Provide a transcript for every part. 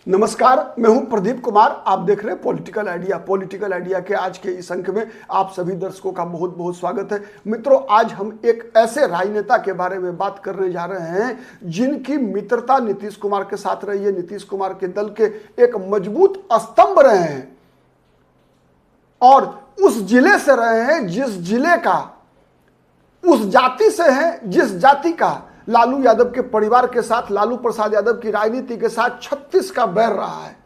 नमस्कार, मैं हूं प्रदीप कुमार। आप देख रहे हैं पॉलिटिकल आइडिया। पॉलिटिकल आइडिया के आज के इस अंक में आप सभी दर्शकों का बहुत बहुत स्वागत है। मित्रों, आज हम एक ऐसे राजनेता के बारे में बात करने जा रहे हैं जिनकी मित्रता नीतीश कुमार के साथ रही है, नीतीश कुमार के दल के एक मजबूत स्तंभ रहे हैं और उस जिले से रहे हैं जिस जिले का, उस जाति से हैं जिस जाति का लालू यादव के परिवार के साथ, लालू प्रसाद यादव की राजनीति के साथ 36 का बैर रहा है।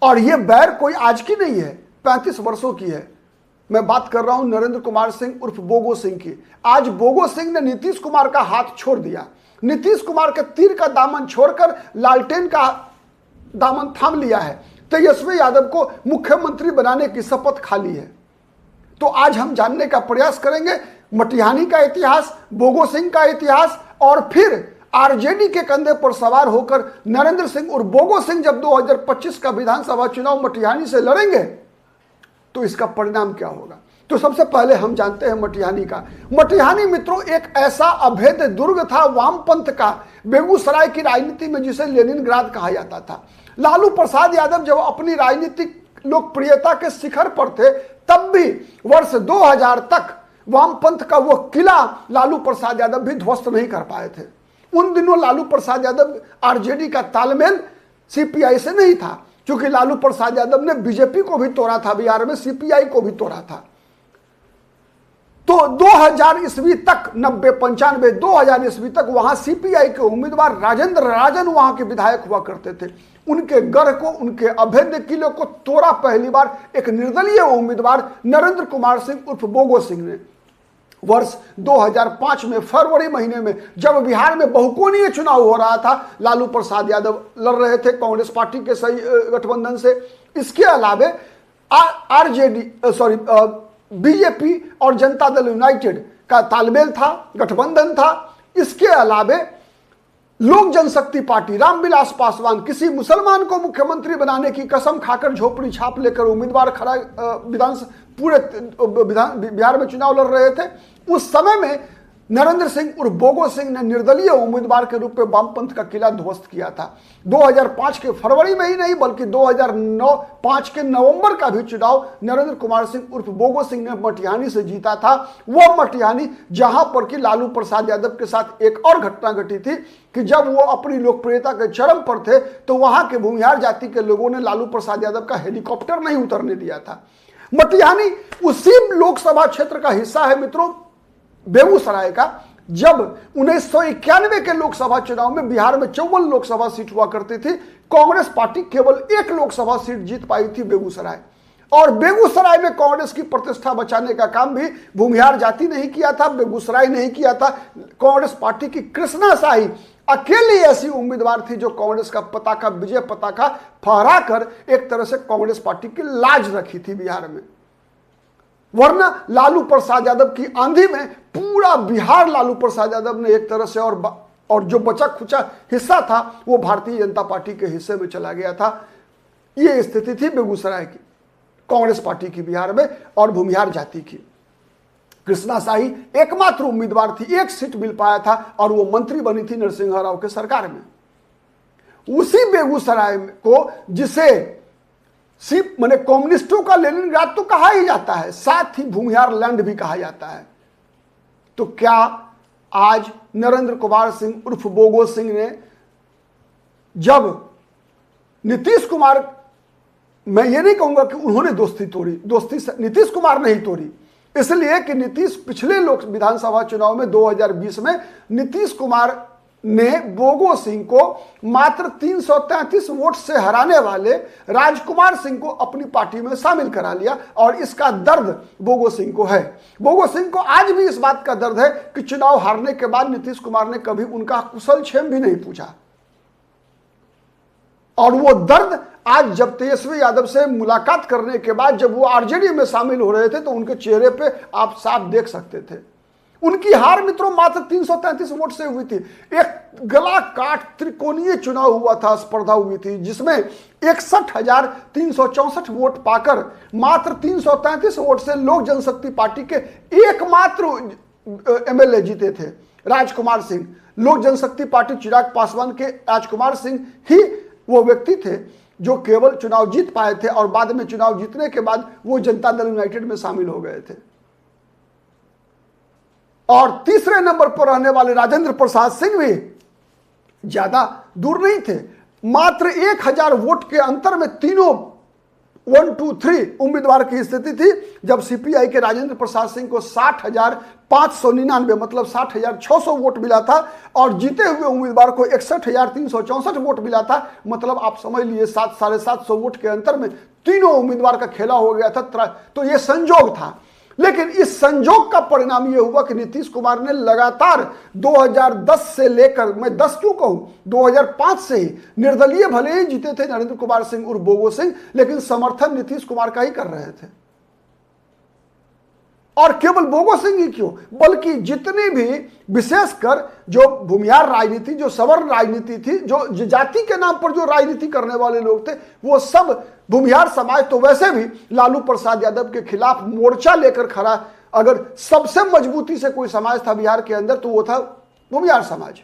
और यह बैर कोई आज की नहीं है, 35 वर्षों की है। मैं बात कर रहा हूं नरेंद्र कुमार सिंह उर्फ बोगो सिंह की। आज बोगो सिंह ने नीतीश कुमार का हाथ छोड़ दिया, नीतीश कुमार के तीर का दामन छोड़कर लालटेन का दामन थाम लिया है। तेजस्वी यादव को मुख्यमंत्री बनाने की शपथ खा ली है। तो आज हम जानने का प्रयास करेंगे मटिहानी का इतिहास, बोगो सिंह का इतिहास, और फिर आरजेडी के कंधे पर सवार होकर नरेंद्र सिंह और बोगो सिंह जब 2025 का विधानसभा चुनाव मटिहानी से लड़ेंगे तो इसका परिणाम क्या होगा। तो सबसे पहले हम जानते हैं मटिहानी का। मटिहानी मित्रों एक ऐसा अभेद दुर्ग था वामपंथ का बेगूसराय की राजनीति में, जिसे लेनिनग्राद कहा जाता था। लालू प्रसाद यादव जब अपनी राजनीतिक लोकप्रियता के शिखर पर थे, तब भी वर्ष 2000 तक वामपंथ का वो किला लालू प्रसाद यादव भी ध्वस्त नहीं कर पाए थे। उन दिनों लालू प्रसाद यादव आरजेडी का तालमेल सीपीआई से नहीं था, क्योंकि लालू प्रसाद यादव ने बीजेपी को भी तोड़ा था बिहार में, सीपीआई को भी तोड़ा था। तो 2000 ईस्वी तक, 90-95 2000 ईस्वी तक वहां सीपीआई के उम्मीदवार राजेंद्र राजन वहां के विधायक हुआ करते थे। उनके गढ़ को, उनके अभेद्य किले को तोड़ा पहली बार एक निर्दलीय उम्मीदवार नरेंद्र कुमार सिंह उर्फ बोगो सिंह ने। वर्ष 2005 में फरवरी महीने में जब बिहार में बहुकोणीय चुनाव हो रहा था, लालू प्रसाद यादव लड़ रहे थे कांग्रेस पार्टी के सही गठबंधन से। इसके अलावे बीजेपी और जनता दल यूनाइटेड का तालमेल था, गठबंधन था। इसके अलावे लोक जनशक्ति पार्टी, रामविलास पासवान किसी मुसलमान को मुख्यमंत्री बनाने की कसम खाकर झोपड़ी छाप लेकर उम्मीदवार खड़ा बिहार में चुनाव लड़ रहे थे। उस समय में नरेंद्र सिंह और बोगो सिंह ने निर्दलीय उम्मीदवार के रूप में वामपंथ का किला ध्वस्त किया था। 2005 के फरवरी में ही नहीं, बल्कि 2005 के नवंबर का भी चुनाव नरेंद्र कुमार सिंह उर्फ बोगो सिंह ने मटिहानी से जीता था। वह मटिहानी जहां पर कि लालू प्रसाद यादव के साथ एक और घटना घटी थी कि जब वो अपनी लोकप्रियता के चरम पर थे तो वहां के भूमिहार जाति के लोगों ने लालू प्रसाद यादव का हेलीकॉप्टर नहीं उतरने दिया था। मटिहानी उसी लोकसभा क्षेत्र का हिस्सा है मित्रों, बेगूसराय का। जब 1991 के लोकसभा चुनाव में बिहार में 54 लोकसभा सीट हुआ करती थी, कांग्रेस पार्टी केवल एक लोकसभा सीट जीत पाई थी, बेगूसराय। और बेगूसराय में कांग्रेस की प्रतिष्ठा बचाने का काम भी भूमिहार जाति नहीं किया था, बेगूसराय नहीं किया था। कांग्रेस पार्टी की कृष्णा शाही अकेली ऐसी उम्मीदवार थी जो कांग्रेस का पताका, विजय पताका फहरा कर एक तरह से कांग्रेस पार्टी की लाज रखी थी बिहार में। वरना लालू प्रसाद यादव की आंधी में पूरा बिहार लालू प्रसाद यादव ने एक तरह से, और जो बचा खुचा हिस्सा था वो भारतीय जनता पार्टी के हिस्से में चला गया था। ये स्थिति थी बेगूसराय की, कांग्रेस पार्टी की बिहार में, और भूमिहार जाति की। कृष्णा शाही एकमात्र उम्मीदवार थी, एक सीट मिल पाया था और वो मंत्री बनी थी नरसिंह राव के सरकार में। उसी बेगूसराय को, जिसे सिर्फ मैंने कम्युनिस्टों का लेनिनग्राद तो कहा ही जाता है, साथ ही भूमिहार लैंड भी कहा जाता है। तो क्या आज नरेंद्र कुमार सिंह उर्फ बोगो सिंह ने, जब नीतीश कुमार, मैं ये नहीं कहूंगा कि उन्होंने दोस्ती तोड़ी, दोस्ती नीतीश कुमार नहीं तोड़ी, इसलिए कि नीतीश पिछले लोक विधानसभा चुनाव में 2020 में नीतीश कुमार ने बोगो सिंह को मात्र 333 वोट से हराने वाले राजकुमार सिंह को अपनी पार्टी में शामिल करा लिया, और इसका दर्द बोगो सिंह को है। बोगो सिंह को आज भी इस बात का दर्द है कि चुनाव हारने के बाद नीतीश कुमार ने कभी उनका कुशल क्षेम भी नहीं पूछा। और वो दर्द आज जब तेजस्वी यादव से मुलाकात करने के बाद जब वो आरजेडी में शामिल हो रहे थे तो उनके चेहरे पे आप साफ देख सकते थे। उनकी हार मित्रों मात्र 333 वोट से हुई थी। एक गला काट त्रिकोणीय चुनाव हुआ था, स्पर्धा हुई थी, जिसमें 61,364 वोट पाकर मात्र 333 वोट से लोक जनशक्ति पार्टी के एकमात्र एमएलए जीते थे। राजकुमार सिंह, लोक जनशक्ति पार्टी चिराग पासवान के राजकुमार सिंह ही वो व्यक्ति थे जो केवल चुनाव जीत पाए थे और बाद में चुनाव जीतने के बाद वो जनता दल यूनाइटेड में शामिल हो गए थे। और तीसरे नंबर पर रहने वाले राजेंद्र प्रसाद सिंह भी ज्यादा दूर नहीं थे, मात्र 1000 वोट के अंतर में तीनों 1, 2, 3 उम्मीदवार की स्थिति थी, जब सीपीआई के राजेंद्र प्रसाद सिंह को 60,599 मतलब 60,600 वोट मिला था और जीते हुए उम्मीदवार को 61,364 वोट मिला था। मतलब आप समझ लिए 700-750 वोट के अंतर में तीनों उम्मीदवार का खेला हो गया था। तो यह संजोग था, लेकिन इस संजोग का परिणाम यह हुआ कि नीतीश कुमार ने लगातार 2010 से लेकर, मैं 10 क्यों कहूं, 2005 से ही निर्दलीय भले ही जीते थे नरेंद्र कुमार सिंह और बोगो सिंह, लेकिन समर्थन नीतीश कुमार का ही कर रहे थे। और केवल बोगो सिंह ही क्यों, बल्कि जितने भी विशेषकर जो भूमिहार राजनीति, जो सवर्ण राजनीति थी, जो जाति के नाम पर जो राजनीति करने वाले लोग थे, वो सब भूमिहार समाज तो वैसे भी लालू प्रसाद यादव के खिलाफ मोर्चा लेकर खड़ा, अगर सबसे मजबूती से कोई समाज था बिहार के अंदर तो वो था भूमिहार समाज,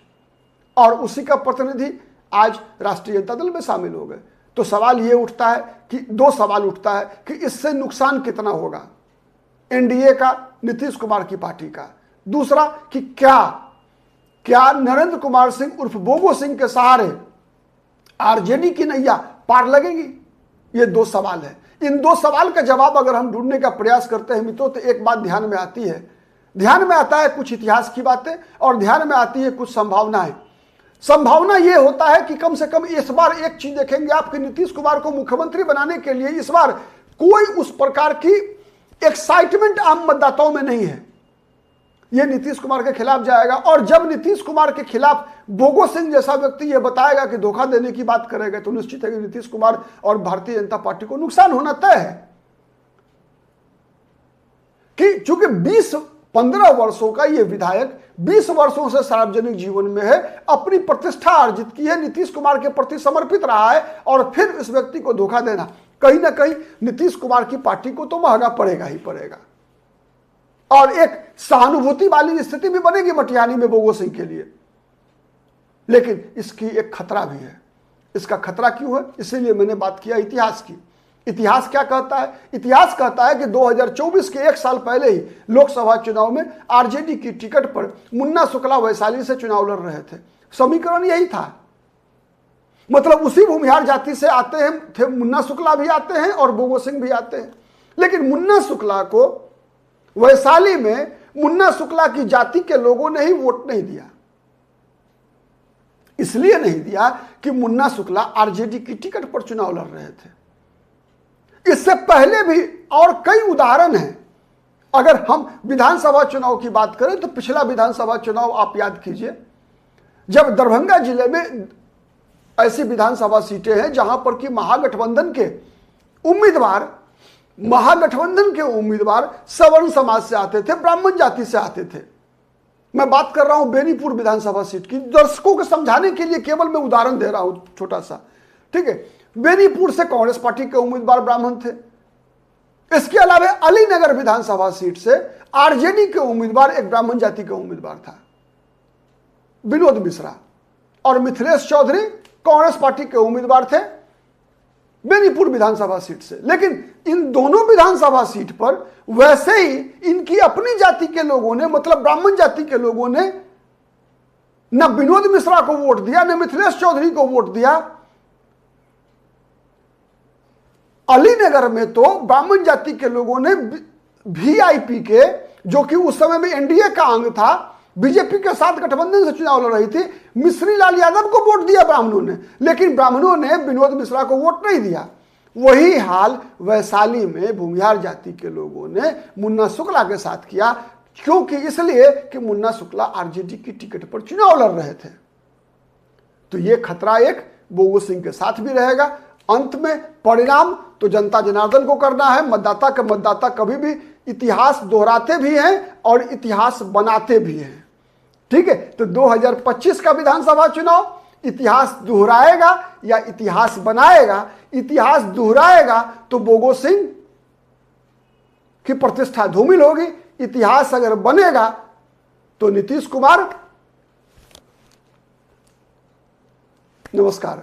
और उसी का प्रतिनिधि आज राष्ट्रीय जनता दल में शामिल हो गए। तो सवाल ये उठता है कि दो सवाल उठता है कि इससे नुकसान कितना होगा एनडीए का, नीतीश कुमार की पार्टी का। दूसरा कि क्या नरेंद्र कुमार सिंह उर्फ बोगो सिंह के सहारे आरजेडी की नैया पार लगेगी? ये दो सवाल है। इन दो सवाल का जवाब अगर हम ढूंढने का प्रयास करते हैं मित्रों, तो एक बात ध्यान में आती है, ध्यान में आता है कुछ इतिहास की बातें और ध्यान में आती है कुछ संभावनाएं। संभावना यह होता है कि कम से कम इस बार एक चीज देखेंगे आप कि नीतीश कुमार को मुख्यमंत्री बनाने के लिए इस बार कोई उस प्रकार की एक्साइटमेंट आम मतदाताओं में नहीं है। यह नीतीश कुमार के खिलाफ जाएगा, और जब नीतीश कुमार के खिलाफ बोगो सिंह जैसा व्यक्ति यह बताएगा कि धोखा देने की बात करेगा, तो निश्चित है कि नीतीश कुमार और भारतीय जनता पार्टी को नुकसान होना तय है। कि चूंकि 15 वर्षों का यह विधायक 20 वर्षों से सार्वजनिक जीवन में है, अपनी प्रतिष्ठा अर्जित की है, नीतीश कुमार के प्रति समर्पित रहा है, और फिर इस व्यक्ति को धोखा देना कहीं ना कहीं नीतीश कुमार की पार्टी को तो महंगा पड़ेगा ही पड़ेगा, और एक सहानुभूति वाली स्थिति भी बनेगी मटिहानी में बोगो सिंह के लिए। लेकिन इसकी एक खतरा भी है। इसका खतरा क्यों है? इसीलिए मैंने बात किया इतिहास की। इतिहास क्या कहता है? इतिहास कहता है कि 2024 के एक साल पहले ही लोकसभा चुनाव में आरजेडी की टिकट पर मुन्ना शुक्ला वैशाली से चुनाव लड़ रहे थे। समीकरण यही था, मतलब उसी भूमिहार जाति से आते हैं थे, मुन्ना शुक्ला भी आते हैं और बोगो सिंह भी आते हैं। लेकिन मुन्ना शुक्ला को वैशाली में मुन्ना शुक्ला की जाति के लोगों ने ही वोट नहीं दिया। इसलिए नहीं दिया कि मुन्ना शुक्ला आरजेडी की टिकट पर चुनाव लड़ रहे थे। इससे पहले भी और कई उदाहरण हैं। अगर हम विधानसभा चुनाव की बात करें तो पिछला विधानसभा चुनाव आप याद कीजिए, जब दरभंगा जिले में ऐसी विधानसभा सीटें हैं जहां पर कि महागठबंधन के उम्मीदवार सवर्ण समाज से आते थे, ब्राह्मण जाति से आते थे। मैं बात कर रहा हूं बेनीपुर विधानसभा सीट की। दर्शकों को समझाने के लिए केवल मैं उदाहरण दे रहा हूं छोटा सा, ठीक है। बेनीपुर से कांग्रेस पार्टी के उम्मीदवार ब्राह्मण थे। इसके अलावा अलीनगर विधानसभा सीट से आरजेडी के उम्मीदवार एक ब्राह्मण जाति का उम्मीदवार था, विनोद मिश्रा, और मिथिलेश चौधरी कांग्रेस पार्टी के उम्मीदवार थे बेनीपुर विधानसभा सीट से। लेकिन इन दोनों विधानसभा सीट पर वैसे ही इनकी अपनी जाति के लोगों ने, मतलब ब्राह्मण जाति के लोगों ने, न विनोद मिश्रा को वोट दिया न मिथिलेश चौधरी को वोट दिया। अलीनगर में तो ब्राह्मण जाति के लोगों ने वीआईपी के, जो कि उस समय में एनडीए का अंग था, बीजेपी के साथ गठबंधन से चुनाव लड़ रही थी, मिश्री लाल यादव को वोट दिया ब्राह्मणों ने, लेकिन ब्राह्मणों ने विनोद मिश्रा को वोट नहीं दिया। वही हाल वैशाली में भूमिहार जाति के लोगों ने मुन्ना शुक्ला के साथ किया, क्योंकि इसलिए कि मुन्ना शुक्ला आरजेडी की टिकट पर चुनाव लड़ रहे थे। तो यह खतरा एक बोगो सिंह के साथ भी रहेगा। अंत में परिणाम तो जनता जनार्दन को करना है। मतदाता कभी भी इतिहास दोहराते भी हैं और इतिहास बनाते भी हैं, ठीक है। तो 2025 का विधानसभा चुनाव इतिहास दोहराएगा या इतिहास बनाएगा? इतिहास दोहराएगा तो बोगो सिंह की प्रतिष्ठा धूमिल होगी। इतिहास अगर बनेगा तो नीतीश कुमार नमस्कार।